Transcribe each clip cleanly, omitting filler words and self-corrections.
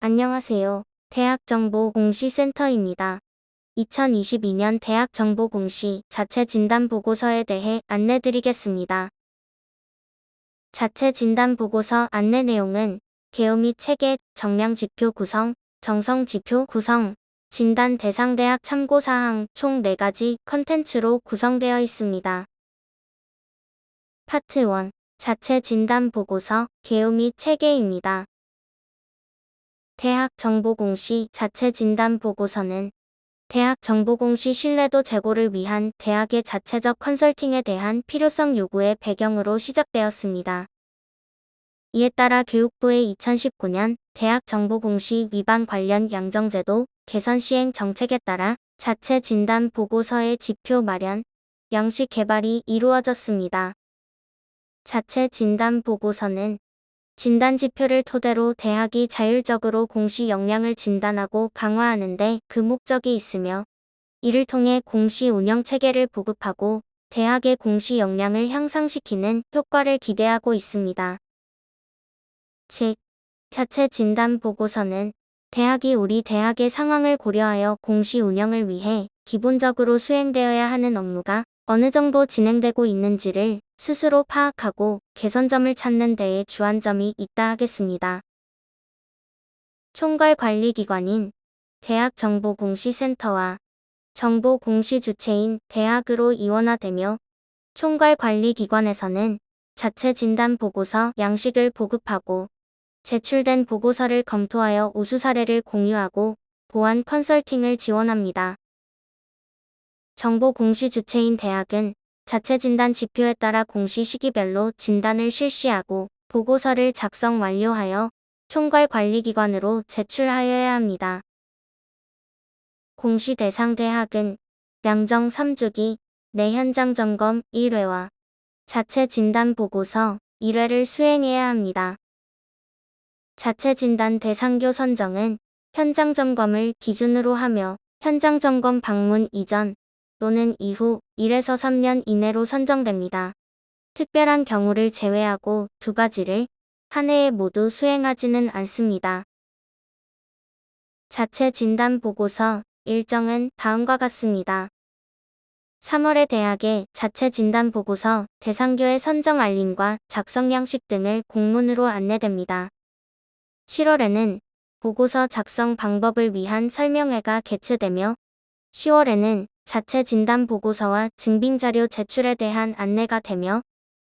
안녕하세요. 대학정보공시센터입니다. 2022년 대학정보공시 자체진단보고서에 대해 안내드리겠습니다. 자체진단보고서 안내 내용은 개요 및 체계, 정량지표 구성, 정성지표 구성, 진단 대상 대학 참고사항 총 4가지 컨텐츠로 구성되어 있습니다. 파트 1. 자체진단보고서, 개요 및 체계입니다. 대학정보공시 자체진단보고서는 대학정보공시 신뢰도 제고를 위한 대학의 자체적 컨설팅에 대한 필요성 요구의 배경으로 시작되었습니다. 이에 따라 교육부의 2019년 대학정보공시 위반 관련 양정제도 개선 시행 정책에 따라 자체진단보고서의 지표 마련, 양식 개발이 이루어졌습니다. 자체진단보고서는 진단지표를 토대로 대학이 자율적으로 공시 역량을 진단하고 강화하는 데 그 목적이 있으며, 이를 통해 공시 운영체계를 보급하고 대학의 공시 역량을 향상시키는 효과를 기대하고 있습니다. 즉, 자체 진단 보고서는 대학이 우리 대학의 상황을 고려하여 공시 운영을 위해 기본적으로 수행되어야 하는 업무가 어느 정도 진행되고 있는지를 스스로 파악하고 개선점을 찾는 데에 주안점이 있다 하겠습니다. 총괄관리기관인 대학정보공시센터와 정보공시 주체인 대학으로 이원화되며, 총괄관리기관에서는 자체 진단 보고서 양식을 보급하고 제출된 보고서를 검토하여 우수 사례를 공유하고 보완 컨설팅을 지원합니다. 정보공시 주체인 대학은 자체 진단 지표에 따라 공시 시기별로 진단을 실시하고 보고서를 작성 완료하여 총괄관리기관으로 제출하여야 합니다. 공시 대상 대학은 양정 3주기 내 현장 점검 1회와 자체 진단 보고서 1회를 수행해야 합니다. 자체 진단 대상교 선정은 현장 점검을 기준으로 하며 현장 점검 방문 이전 또는 이후 1에서 3년 이내로 선정됩니다. 특별한 경우를 제외하고 2가지를 한 해에 모두 수행하지는 않습니다. 자체 진단 보고서 일정은 다음과 같습니다. 3월에 대학의 자체 진단 보고서 대상교의 선정 알림과 작성 양식 등을 공문으로 안내됩니다. 7월에는 보고서 작성 방법을 위한 설명회가 개최되며, 10월에는 자체 진단 보고서와 증빙자료 제출에 대한 안내가 되며,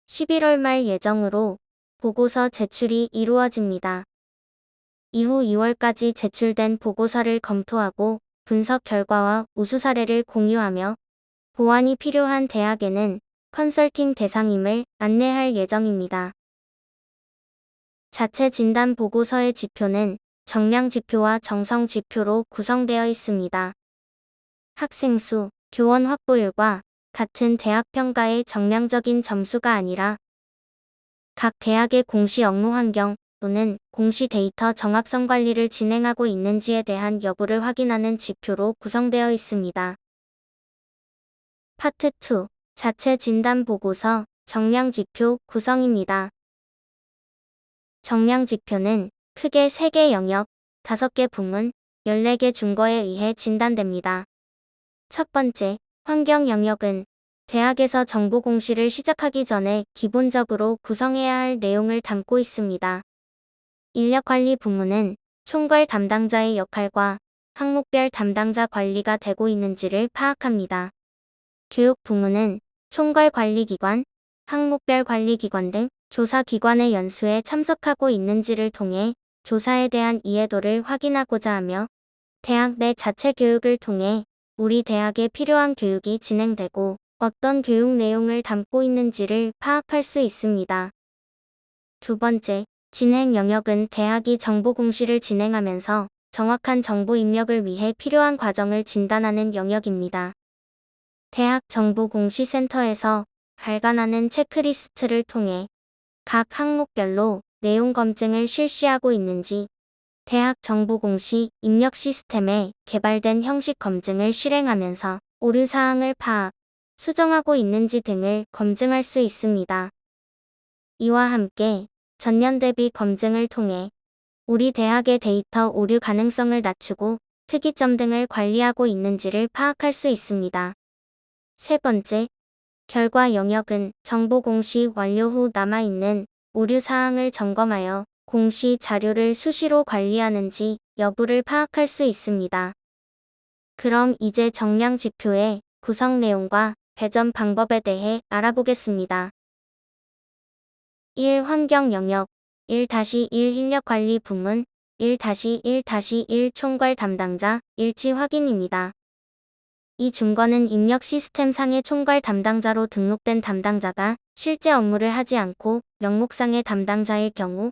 11월 말 예정으로 보고서 제출이 이루어집니다. 이후 2월까지 제출된 보고서를 검토하고 분석 결과와 우수 사례를 공유하며 보완이 필요한 대학에는 컨설팅 대상임을 안내할 예정입니다. 자체 진단 보고서의 지표는 정량 지표와 정성 지표로 구성되어 있습니다. 학생 수, 교원 확보율과 같은 대학 평가의 정량적인 점수가 아니라 각 대학의 공시 업무 환경 또는 공시 데이터 정합성 관리를 진행하고 있는지에 대한 여부를 확인하는 지표로 구성되어 있습니다. 파트 2. 자체 진단 보고서 정량 지표 구성입니다. 정량 지표는 크게 3개 영역, 5개 부문, 14개 준거에 의해 진단됩니다. 첫 번째, 환경 영역은 대학에서 정보 공시를 시작하기 전에 기본적으로 구성해야 할 내용을 담고 있습니다. 인력관리 부문은 총괄 담당자의 역할과 항목별 담당자 관리가 되고 있는지를 파악합니다. 교육 부문은 총괄 관리기관, 항목별 관리기관 등 조사기관의 연수에 참석하고 있는지를 통해 조사에 대한 이해도를 확인하고자 하며, 대학 내 자체 교육을 통해 우리 대학에 필요한 교육이 진행되고 어떤 교육 내용을 담고 있는지를 파악할 수 있습니다. 두 번째, 진행 영역은 대학이 정보 공시를 진행하면서 정확한 정보 입력을 위해 필요한 과정을 진단하는 영역입니다. 대학 정보공시센터에서 발간하는 체크리스트를 통해 각 항목별로 내용 검증을 실시하고 있는지, 대학 정보공시 입력 시스템에 개발된 형식 검증을 실행하면서 오류 사항을 파악, 수정하고 있는지 등을 검증할 수 있습니다. 이와 함께 전년 대비 검증을 통해 우리 대학의 데이터 오류 가능성을 낮추고 특이점 등을 관리하고 있는지를 파악할 수 있습니다. 세 번째, 결과 영역은 정보 공시 완료 후 남아있는 오류 사항을 점검하여 공시 자료를 수시로 관리하는지 여부를 파악할 수 있습니다. 그럼 이제 정량 지표의 구성 내용과 배점 방법에 대해 알아보겠습니다. 1. 환경 영역 1-1 인력관리 부문 1-1-1 총괄 담당자 일치 확인입니다. 이 준거는 입력 시스템 상의 총괄 담당자로 등록된 담당자가 실제 업무를 하지 않고 명목상의 담당자일 경우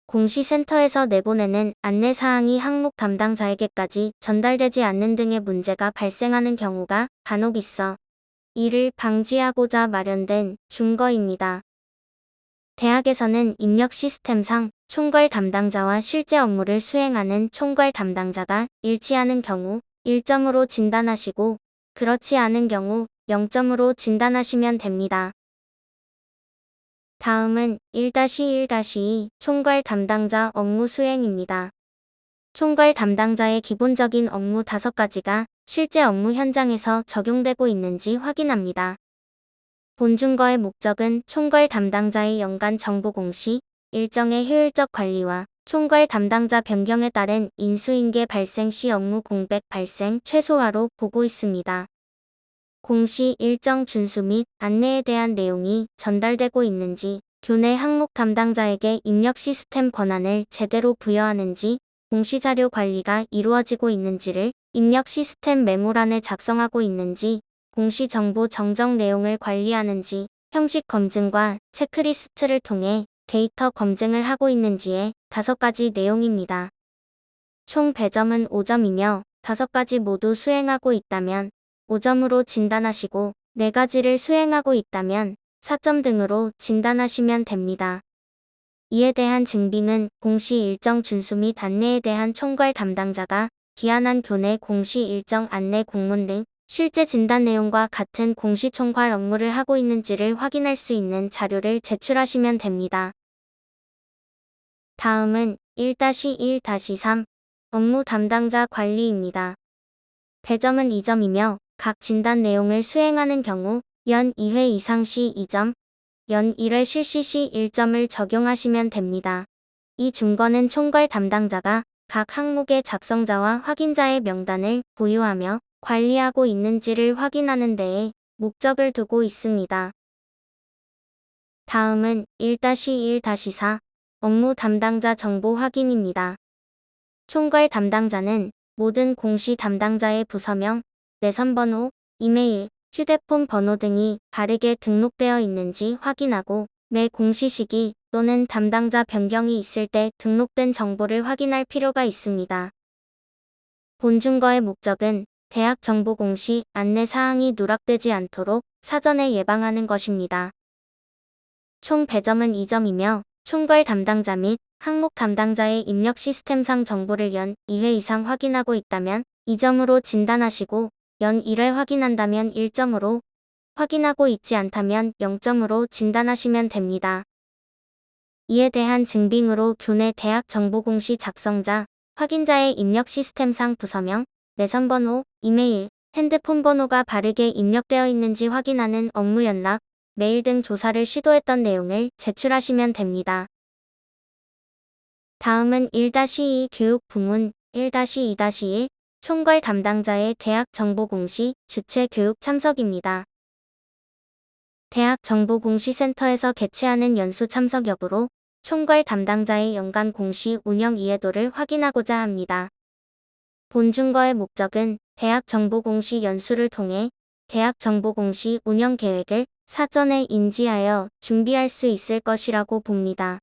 공시센터에서 내보내는 안내사항이 항목 담당자에게까지 전달되지 않는 등의 문제가 발생하는 경우가 간혹 있어 이를 방지하고자 마련된 준거입니다. 대학에서는 입력 시스템상 총괄 담당자와 실제 업무를 수행하는 총괄 담당자가 일치하는 경우 1점으로 진단하시고 그렇지 않은 경우 0점으로 진단하시면 됩니다. 다음은 1-1-2 총괄 담당자 업무 수행입니다. 총괄 담당자의 기본적인 업무 5가지가 실제 업무 현장에서 적용되고 있는지 확인합니다. 본준거의 목적은 총괄 담당자의 연간 정보 공시, 일정의 효율적 관리와 총괄 담당자 변경에 따른 인수인계 발생 시 업무 공백 발생 최소화로 보고 있습니다. 공시 일정 준수 및 안내에 대한 내용이 전달되고 있는지, 교내 항목 담당자에게 입력 시스템 권한을 제대로 부여하는지, 공시자료 관리가 이루어지고 있는지를 입력 시스템 메모란에 작성하고 있는지, 공시정보 정정 내용을 관리하는지, 형식 검증과 체크리스트를 통해 데이터 검증을 하고 있는지의 5가지 내용입니다. 총 배점은 5점이며 5가지 모두 수행하고 있다면 5점으로 진단하시고 4가지를 수행하고 있다면 4점 등으로 진단하시면 됩니다. 이에 대한 증빙은 공시 일정 준수 및 안내에 대한 총괄 담당자가 기한한 교내 공시 일정 안내 공문 등 실제 진단 내용과 같은 공시 총괄 업무를 하고 있는지를 확인할 수 있는 자료를 제출하시면 됩니다. 다음은 1-1-3 업무 담당자 관리입니다. 배점은 2점이며 각 진단 내용을 수행하는 경우 연 2회 이상 시 2점, 연 1회 실시 시 1점을 적용하시면 됩니다. 이 준거는 총괄 담당자가 각 항목의 작성자와 확인자의 명단을 보유하며 관리하고 있는지를 확인하는 데에 목적을 두고 있습니다. 다음은 1-1-4 업무 담당자 정보 확인입니다. 총괄 담당자는 모든 공시 담당자의 부서명, 내선번호, 이메일, 휴대폰 번호 등이 바르게 등록되어 있는지 확인하고 매 공시 시기 또는 담당자 변경이 있을 때 등록된 정보를 확인할 필요가 있습니다. 본준거의 목적은 대학 정보 공시 안내 사항이 누락되지 않도록 사전에 예방하는 것입니다. 총 배점은 2점이며 총괄 담당자 및 항목 담당자의 입력 시스템상 정보를 연 2회 이상 확인하고 있다면 2점으로 진단하시고 연 1회 확인한다면 1점으로, 확인하고 있지 않다면 0점으로 진단하시면 됩니다. 이에 대한 증빙으로 교내 대학 정보공시 작성자, 확인자의 입력 시스템상 부서명, 내선번호, 이메일, 핸드폰 번호가 바르게 입력되어 있는지 확인하는 업무 연락, 메일 등 조사를 시도했던 내용을 제출하시면 됩니다. 다음은 1-2 교육 부문 1-2-1 총괄 담당자의 대학 정보공시 주최 교육 참석입니다. 대학 정보공시센터에서 개최하는 연수 참석 여부로 총괄 담당자의 연간 공시 운영 이해도를 확인하고자 합니다. 본준거의 목적은 대학 정보공시 연수를 통해 대학 정보공시 운영 계획을 사전에 인지하여 준비할 수 있을 것이라고 봅니다.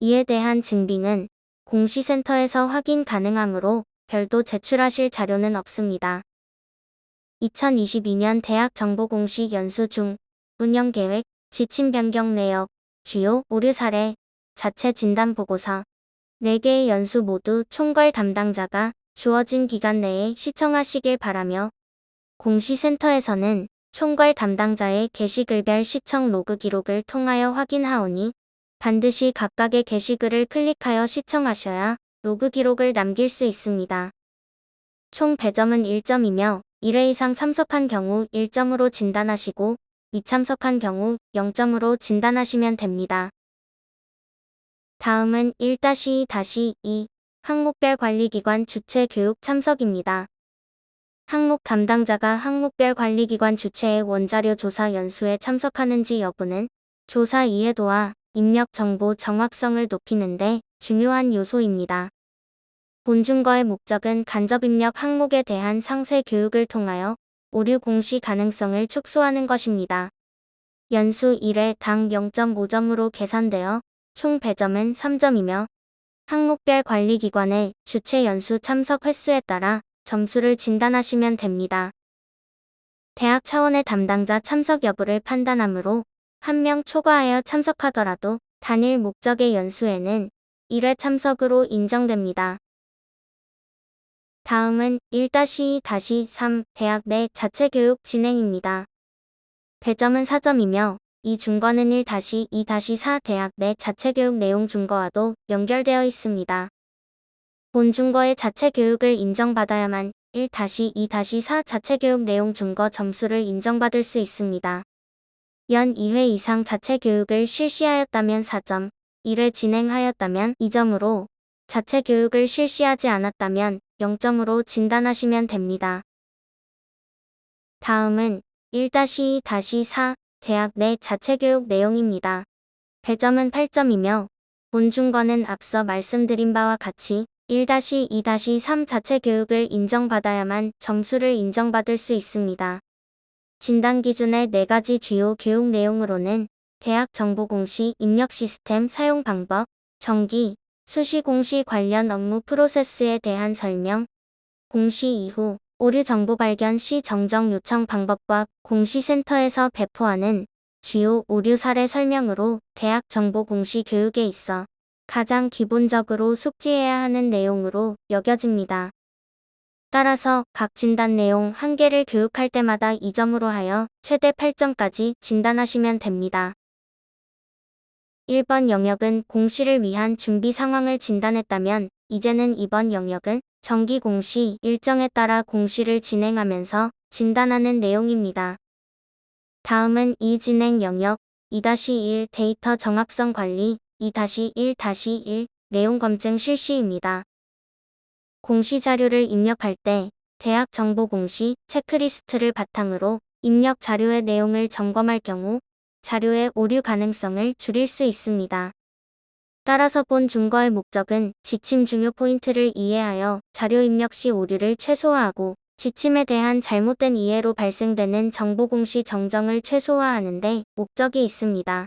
이에 대한 증빙은 공시센터에서 확인 가능하므로 별도 제출하실 자료는 없습니다. 2022년 대학 정보공시 연수 중 운영계획, 지침 변경 내역, 주요 오류 사례, 자체 진단 보고서 4개의 연수 모두 총괄 담당자가 주어진 기간 내에 시청하시길 바라며 공시센터에서는 총괄 담당자의 게시글별 시청 로그 기록을 통하여 확인하오니 반드시 각각의 게시글을 클릭하여 시청하셔야 로그 기록을 남길 수 있습니다. 총 배점은 1점이며 1회 이상 참석한 경우 1점으로 진단하시고 미참석한 경우 0점으로 진단하시면 됩니다. 다음은 1-2-2 항목별 관리기관 주최 교육 참석입니다. 항목 담당자가 항목별 관리기관 주최의 원자료 조사 연수에 참석하는지 여부는 조사 이해도와 입력 정보 정확성을 높이는 데 중요한 요소입니다. 본준거의 목적은 간접 입력 항목에 대한 상세 교육을 통하여 오류 공시 가능성을 축소하는 것입니다. 연수 1회 당 0.5점으로 계산되어 총 배점은 3점이며 항목별 관리기관의 주최 연수 참석 횟수에 따라 점수를 진단하시면 됩니다. 대학 차원의 담당자 참석 여부를 판단하므로 1명 초과하여 참석하더라도 단일 목적의 연수에는 1회 참석으로 인정됩니다. 다음은 1-2-3 대학 내 자체 교육 진행입니다. 배점은 4점이며 이 준거는 1-2-4 대학 내 자체 교육 내용 준거와도 연결되어 있습니다. 본 준거의 자체 교육을 인정받아야만 1-2-4 자체 교육 내용 준거 점수를 인정받을 수 있습니다. 연 2회 이상 자체 교육을 실시하였다면 4점, 1회 진행하였다면 2점으로, 자체 교육을 실시하지 않았다면 0점으로 진단하시면 됩니다. 다음은 1-2-4 대학 내 자체 교육 내용입니다. 배점은 8점이며 본 준거는 앞서 말씀드린 바와 같이 1-2-3 자체 교육을 인정받아야만 점수를 인정받을 수 있습니다. 진단 기준의 4가지 주요 교육 내용으로는 대학 정보 공시 입력 시스템 사용 방법, 정기, 수시 공시 관련 업무 프로세스에 대한 설명, 공시 이후 오류 정보 발견 시 정정 요청 방법과 공시센터에서 배포하는 주요 오류 사례 설명으로 대학 정보 공시 교육에 있어 가장 기본적으로 숙지해야 하는 내용으로 여겨집니다. 따라서 각 진단 내용 1개를 교육할 때마다 2점으로 하여 최대 8점까지 진단하시면 됩니다. 1번 영역은 공시를 위한 준비 상황을 진단했다면 이제는 2번 영역은 정기 공시 일정에 따라 공시를 진행하면서 진단하는 내용입니다. 다음은 이 진행 영역 2-1 데이터 정확성 관리 2-1-1 내용 검증 실시입니다. 공시 자료를 입력할 때 대학 정보 공시 체크리스트를 바탕으로 입력 자료의 내용을 점검할 경우 자료의 오류 가능성을 줄일 수 있습니다. 따라서 본 준거의 목적은 지침 중요 포인트를 이해하여 자료 입력 시 오류를 최소화하고 지침에 대한 잘못된 이해로 발생되는 정보 공시 정정을 최소화하는 데 목적이 있습니다.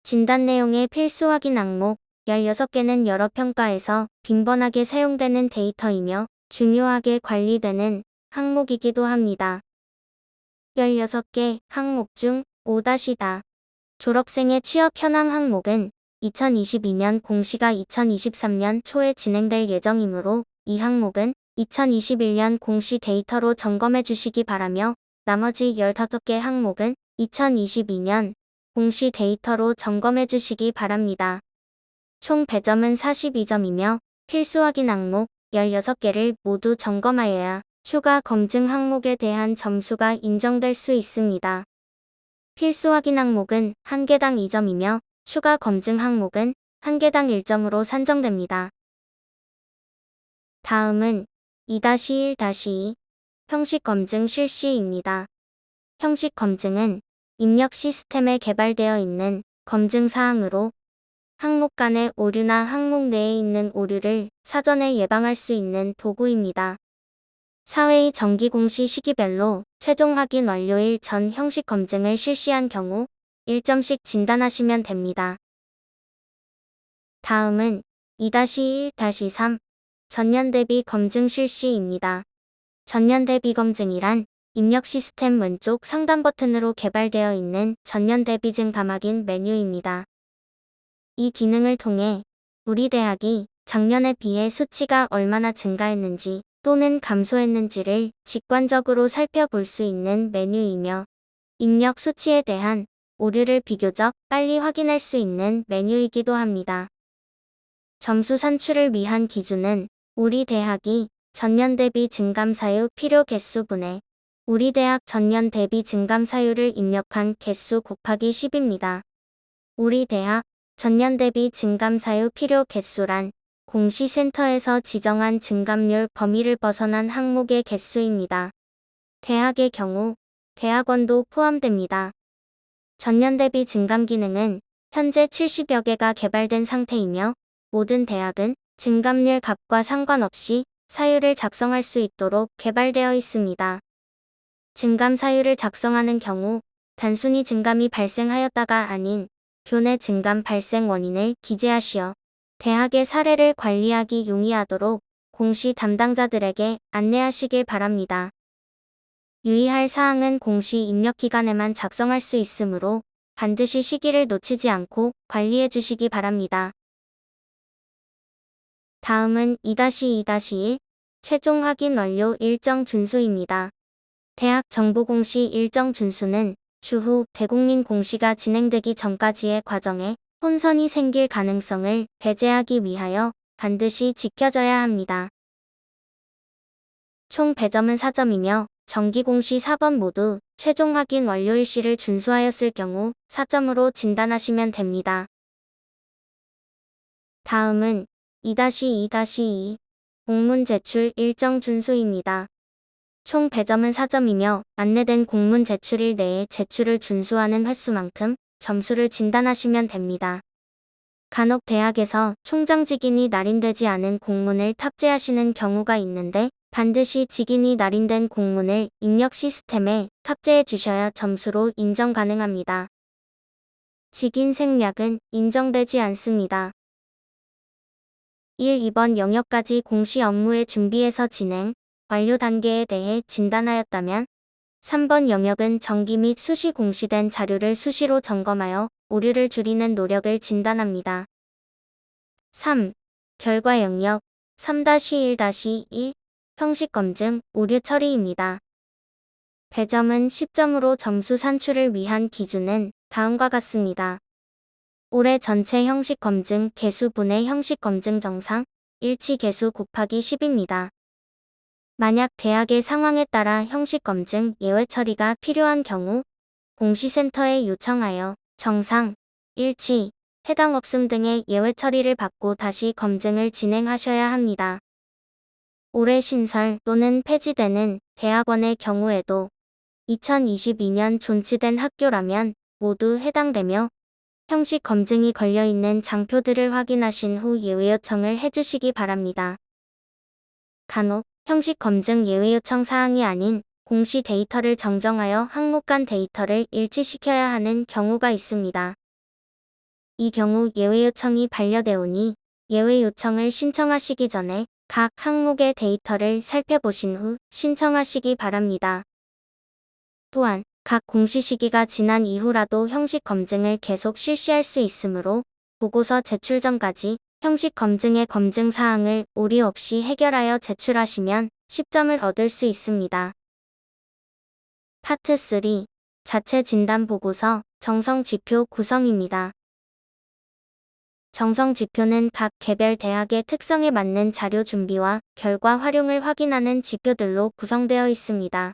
진단 내용의 필수 확인 항목 16개는 여러 평가에서 빈번하게 사용되는 데이터이며 중요하게 관리되는 항목이기도 합니다. 16개 항목 중 5-다 졸업생의 취업 현황 항목은 2022년 공시가 2023년 초에 진행될 예정이므로 이 항목은 2021년 공시 데이터로 점검해 주시기 바라며 나머지 15개 항목은 2022년 공시 데이터로 점검해 주시기 바랍니다. 총 배점은 42점이며 필수 확인 항목 16개를 모두 점검하여야 추가 검증 항목에 대한 점수가 인정될 수 있습니다. 필수 확인 항목은 1개당 2점이며 추가 검증 항목은 1개당 1점으로 산정됩니다. 다음은 2-1-2 형식 검증 실시입니다. 형식 검증은 입력 시스템에 개발되어 있는 검증 사항으로 항목 간의 오류나 항목 내에 있는 오류를 사전에 예방할 수 있는 도구입니다. 사회의 정기 공시 시기별로 최종 확인 완료일 전 형식 검증을 실시한 경우 1점씩 진단하시면 됩니다. 다음은 2-1-3 전년 대비 검증 실시입니다. 전년 대비 검증이란 입력 시스템 왼쪽 상단 버튼으로 개발되어 있는 전년 대비 증감 확인 메뉴입니다. 이 기능을 통해 우리 대학이 작년에 비해 수치가 얼마나 증가했는지 또는 감소했는지를 직관적으로 살펴볼 수 있는 메뉴이며 입력 수치에 대한 오류를 비교적 빨리 확인할 수 있는 메뉴이기도 합니다. 점수 산출을 위한 기준은 우리 대학이 전년 대비 증감 사유 필요 개수분의 우리 대학 전년 대비 증감 사유를 입력한 개수 곱하기 10입니다. 우리 대학 전년 대비 증감 사유 필요 개수란 공시센터에서 지정한 증감률 범위를 벗어난 항목의 개수입니다. 대학의 경우 대학원도 포함됩니다. 전년 대비 증감 기능은 현재 70여 개가 개발된 상태이며 모든 대학은 증감률 값과 상관없이 사유를 작성할 수 있도록 개발되어 있습니다. 증감 사유를 작성하는 경우 단순히 증감이 발생하였다가 아닌 교내 증감 발생 원인을 기재하시어 대학의 사례를 관리하기 용이하도록 공시 담당자들에게 안내하시길 바랍니다. 유의할 사항은 공시 입력 기간에만 작성할 수 있으므로 반드시 시기를 놓치지 않고 관리해 주시기 바랍니다. 다음은 2-2-1 최종 확인 완료 일정 준수입니다. 대학 정보 공시 일정 준수는 추후 대국민 공시가 진행되기 전까지의 과정에 혼선이 생길 가능성을 배제하기 위하여 반드시 지켜져야 합니다. 총 배점은 4점이며 정기 공시 4번 모두 최종 확인 완료일 시를 준수하였을 경우 4점으로 진단하시면 됩니다. 다음은 2-2-2 공문 제출 일정 준수입니다. 총 배점은 4점이며 안내된 공문 제출일 내에 제출을 준수하는 횟수만큼 점수를 진단하시면 됩니다. 간혹 대학에서 총장 직인이 날인되지 않은 공문을 탑재하시는 경우가 있는데 반드시 직인이 날인된 공문을 입력 시스템에 탑재해 주셔야 점수로 인정 가능합니다. 직인 생략은 인정되지 않습니다. 1. 이번 영역까지 공시 업무의 준비에서 진행, 완료 단계에 대해 진단하였다면 3번 영역은 정기 및 수시 공시된 자료를 수시로 점검하여 오류를 줄이는 노력을 진단합니다. 3. 결과 영역 3-1-1 형식 검증, 오류 처리입니다. 배점은 10점으로 점수 산출을 위한 기준은 다음과 같습니다. 올해 전체 형식 검증 개수분의 형식 검증 정상, 일치 개수 곱하기 10입니다. 만약 대학의 상황에 따라 형식 검증 예외 처리가 필요한 경우 공시센터에 요청하여 정상, 일치, 해당 없음 등의 예외 처리를 받고 다시 검증을 진행하셔야 합니다. 올해 신설 또는 폐지되는 대학원의 경우에도 2022년 존치된 학교라면 모두 해당되며 형식 검증이 걸려있는 장표들을 확인하신 후 예외 요청을 해주시기 바랍니다. 간혹 형식 검증 예외 요청 사항이 아닌 공시 데이터를 정정하여 항목 간 데이터를 일치시켜야 하는 경우가 있습니다. 이 경우 예외 요청이 반려되오니 예외 요청을 신청하시기 전에 각 항목의 데이터를 살펴보신 후 신청하시기 바랍니다. 또한 각 공시 시기가 지난 이후라도 형식 검증을 계속 실시할 수 있으므로 보고서 제출 전까지 형식 검증의 검증 사항을 오류 없이 해결하여 제출하시면 10점을 얻을 수 있습니다. 파트 3. 자체 진단 보고서 정성 지표 구성입니다. 정성 지표는 각 개별 대학의 특성에 맞는 자료 준비와 결과 활용을 확인하는 지표들로 구성되어 있습니다.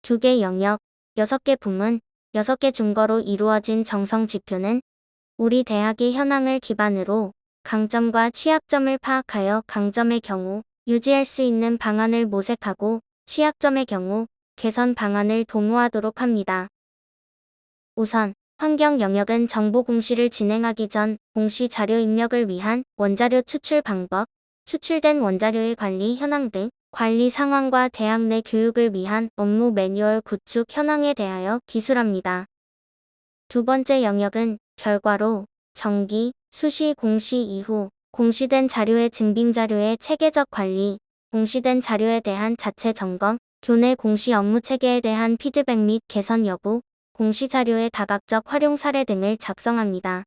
2개 영역, 6개 부문, 6개 준거로 이루어진 정성 지표는 우리 대학의 현황을 기반으로 강점과 취약점을 파악하여 강점의 경우 유지할 수 있는 방안을 모색하고 취약점의 경우 개선 방안을 도모하도록 합니다. 우선 환경 영역은 정보 공시를 진행하기 전 공시 자료 입력을 위한 원자료 추출 방법, 추출된 원자료의 관리 현황 등 관리 상황과 대학 내 교육을 위한 업무 매뉴얼 구축 현황에 대하여 기술합니다. 두 번째 영역은 결과로 정기, 수시 공시 이후 공시된 자료의 증빙 자료의 체계적 관리, 공시된 자료에 대한 자체 점검, 교내 공시 업무 체계에 대한 피드백 및 개선 여부, 공시 자료의 다각적 활용 사례 등을 작성합니다.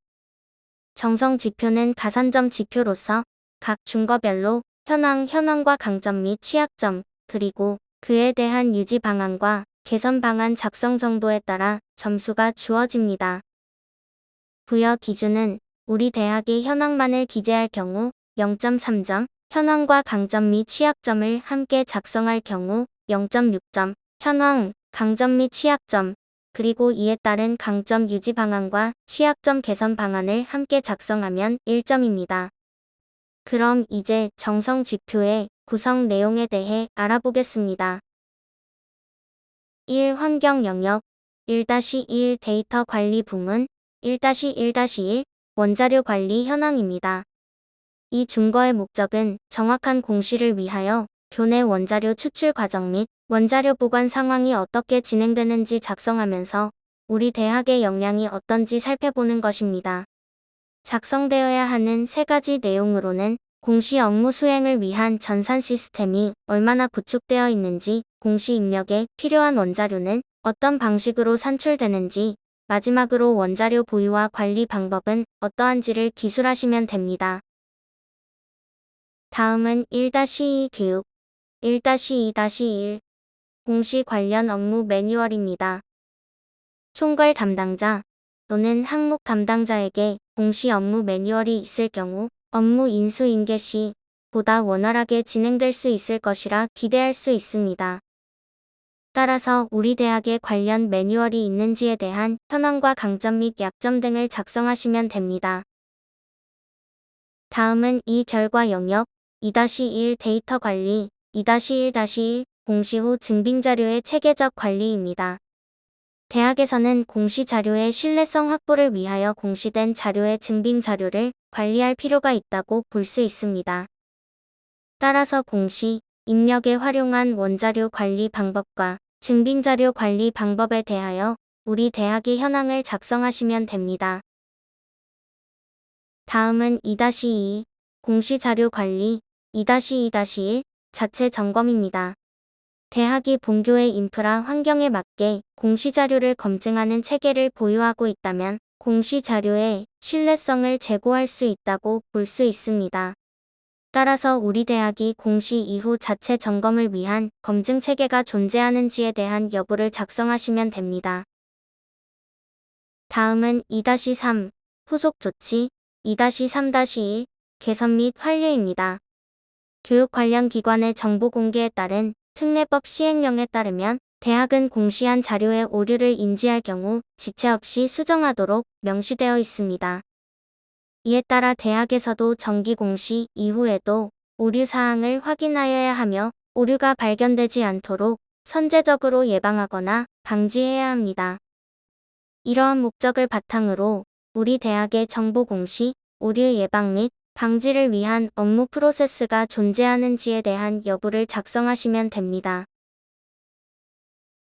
정성 지표는 가산점 지표로서 각 준거별로 현황과 강점 및 취약점, 그리고 그에 대한 유지 방안과 개선 방안 작성 정도에 따라 점수가 주어집니다. 부여 기준은 우리 대학의 현황만을 기재할 경우 0.3점, 현황과 강점 및 취약점을 함께 작성할 경우 0.6점, 현황, 강점 및 취약점, 그리고 이에 따른 강점 유지 방안과 취약점 개선 방안을 함께 작성하면 1점입니다. 그럼 이제 정성 지표의 구성 내용에 대해 알아보겠습니다. 1. 환경 영역 1-1 데이터 관리 부문 1-1-1 원자료 관리 현황입니다. 이 준거의 목적은 정확한 공시를 위하여 교내 원자료 추출 과정 및 원자료 보관 상황이 어떻게 진행되는지 작성하면서 우리 대학의 역량이 어떤지 살펴보는 것입니다. 작성되어야 하는 세 가지 내용으로는 공시 업무 수행을 위한 전산 시스템이 얼마나 구축되어 있는지, 공시 입력에 필요한 원자료는 어떤 방식으로 산출되는지, 마지막으로 원자료 보유와 관리 방법은 어떠한지를 기술하시면 됩니다. 다음은 1-2 교육 1-2-1 공시 관련 업무 매뉴얼입니다. 총괄 담당자 또는 항목 담당자에게 공시 업무 매뉴얼이 있을 경우 업무 인수인계 시 보다 원활하게 진행될 수 있을 것이라 기대할 수 있습니다. 따라서 우리 대학에 관련 매뉴얼이 있는지에 대한 현황과 강점 및 약점 등을 작성하시면 됩니다. 다음은 이 결과 영역 2-1 데이터 관리 2-1-1 공시 후 증빙 자료의 체계적 관리입니다. 대학에서는 공시 자료의 신뢰성 확보를 위하여 공시된 자료의 증빙 자료를 관리할 필요가 있다고 볼 수 있습니다. 따라서 공시, 입력에 활용한 원자료 관리 방법과 증빙 자료 관리 방법에 대하여 우리 대학의 현황을 작성하시면 됩니다. 다음은 2-2 공시 자료 관리 2-2-1 자체 점검입니다. 대학이 본교의 인프라 환경에 맞게 공시 자료를 검증하는 체계를 보유하고 있다면 공시 자료의 신뢰성을 제고할 수 있다고 볼 수 있습니다. 따라서 우리 대학이 공시 이후 자체 점검을 위한 검증 체계가 존재하는지에 대한 여부를 작성하시면 됩니다. 다음은 2-3 후속 조치 2-3-1 개선 및 환류입니다. 교육 관련 기관의 정보 공개에 따른 특례법 시행령에 따르면 대학은 공시한 자료의 오류를 인지할 경우 지체 없이 수정하도록 명시되어 있습니다. 이에 따라 대학에서도 정기 공시 이후에도 오류 사항을 확인하여야 하며 오류가 발견되지 않도록 선제적으로 예방하거나 방지해야 합니다. 이러한 목적을 바탕으로 우리 대학의 정보 공시, 오류 예방 및 방지를 위한 업무 프로세스가 존재하는지에 대한 여부를 작성하시면 됩니다.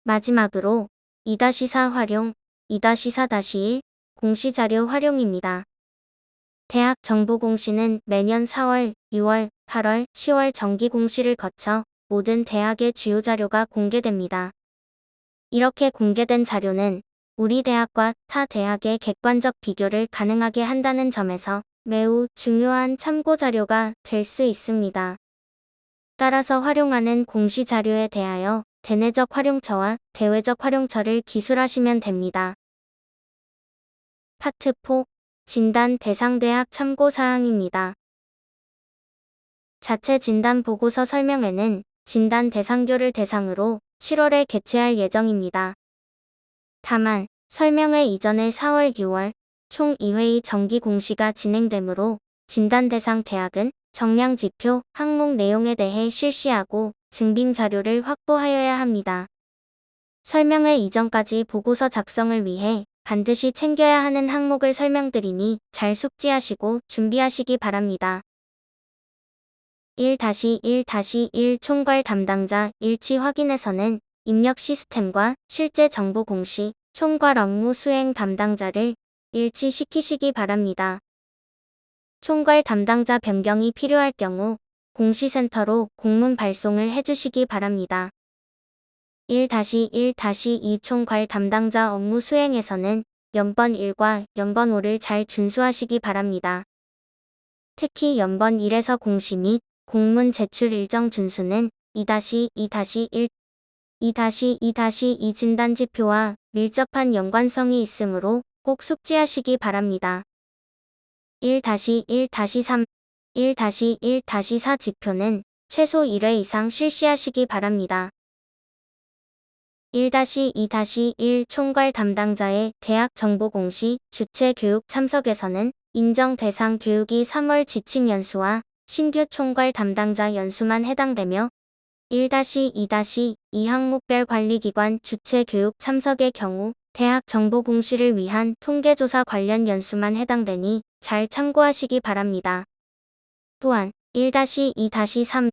마지막으로 2-4 활용 2-4-1 공시 자료 활용입니다. 대학 정보 공시는 매년 4월, 6월, 8월, 10월 정기 공시를 거쳐 모든 대학의 주요 자료가 공개됩니다. 이렇게 공개된 자료는 우리 대학과 타 대학의 객관적 비교를 가능하게 한다는 점에서 매우 중요한 참고 자료가 될 수 있습니다. 따라서 활용하는 공시 자료에 대하여 대내적 활용처와 대외적 활용처를 기술하시면 됩니다. 파트 4 진단 대상 대학 참고 사항입니다. 자체 진단 보고서 설명회는 진단 대상교를 대상으로 7월에 개최할 예정입니다. 다만 설명회 이전에 4월, 6월 총 2회의 정기 공시가 진행되므로 진단 대상 대학은 정량 지표, 항목 내용에 대해 실시하고 증빙 자료를 확보하여야 합니다. 설명회 이전까지 보고서 작성을 위해 반드시 챙겨야 하는 항목을 설명드리니 잘 숙지하시고 준비하시기 바랍니다. 1-1-1 총괄 담당자 일치 확인에서는 입력 시스템과 실제 정보 공시, 총괄 업무 수행 담당자를 일치시키시기 바랍니다. 총괄 담당자 변경이 필요할 경우 공시센터로 공문 발송을 해주시기 바랍니다. 1-1-2 총괄 담당자 업무 수행에서는 연번 1과 연번 5를 잘 준수하시기 바랍니다. 특히 연번 1에서 공시 및 공문 제출 일정 준수는 2-2-1 2-2-2 진단지표와 밀접한 연관성이 있으므로 꼭 숙지하시기 바랍니다. 1-1-3 1-1-4 지표는 최소 1회 이상 실시하시기 바랍니다. 1-2-1 총괄 담당자의 대학 정보 공시 주최 교육 참석에서는 인정 대상 교육이 3월 지침 연수와 신규 총괄 담당자 연수만 해당되며 1-2-2 항목별 관리기관 주최 교육 참석의 경우 대학 정보 공시를 위한 통계조사 관련 연수만 해당되니 잘 참고하시기 바랍니다. 또한 1-2-3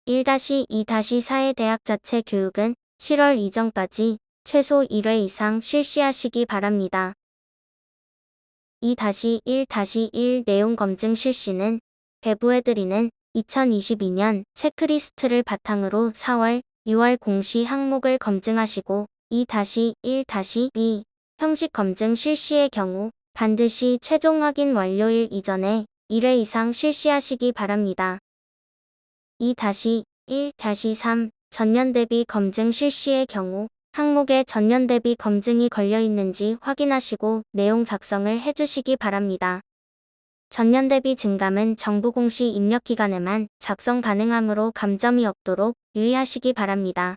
1-2-4의 대학 자체 교육은 7월 이전까지 최소 1회 이상 실시하시기 바랍니다. 2-1-1 내용 검증 실시는 배부해드리는 2022년 체크리스트를 바탕으로 4월, 6월 공시 항목을 검증하시고 2-1-2 형식 검증 실시의 경우 반드시 최종 확인 완료일 이전에 1회 이상 실시하시기 바랍니다. 2-1-3 전년 대비 검증 실시의 경우 항목에 전년 대비 검증이 걸려 있는지 확인하시고 내용 작성을 해주시기 바랍니다. 전년 대비 증감은 정부 공시 입력 기간에만 작성 가능하므로 감점이 없도록 유의하시기 바랍니다.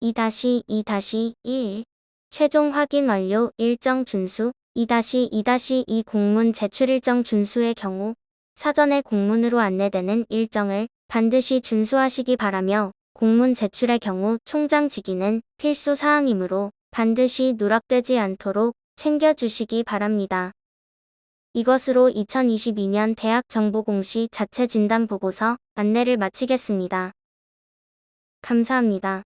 2-2-1 최종 확인 완료 일정 준수 2-2 공문 제출 일정 준수의 경우 사전에 공문으로 안내되는 일정을 반드시 준수하시기 바라며 공문 제출의 경우 총장 직위는 필수 사항이므로 반드시 누락되지 않도록 챙겨주시기 바랍니다. 이것으로 2022년 대학 정보 공시 자체 진단 보고서 안내를 마치겠습니다. 감사합니다.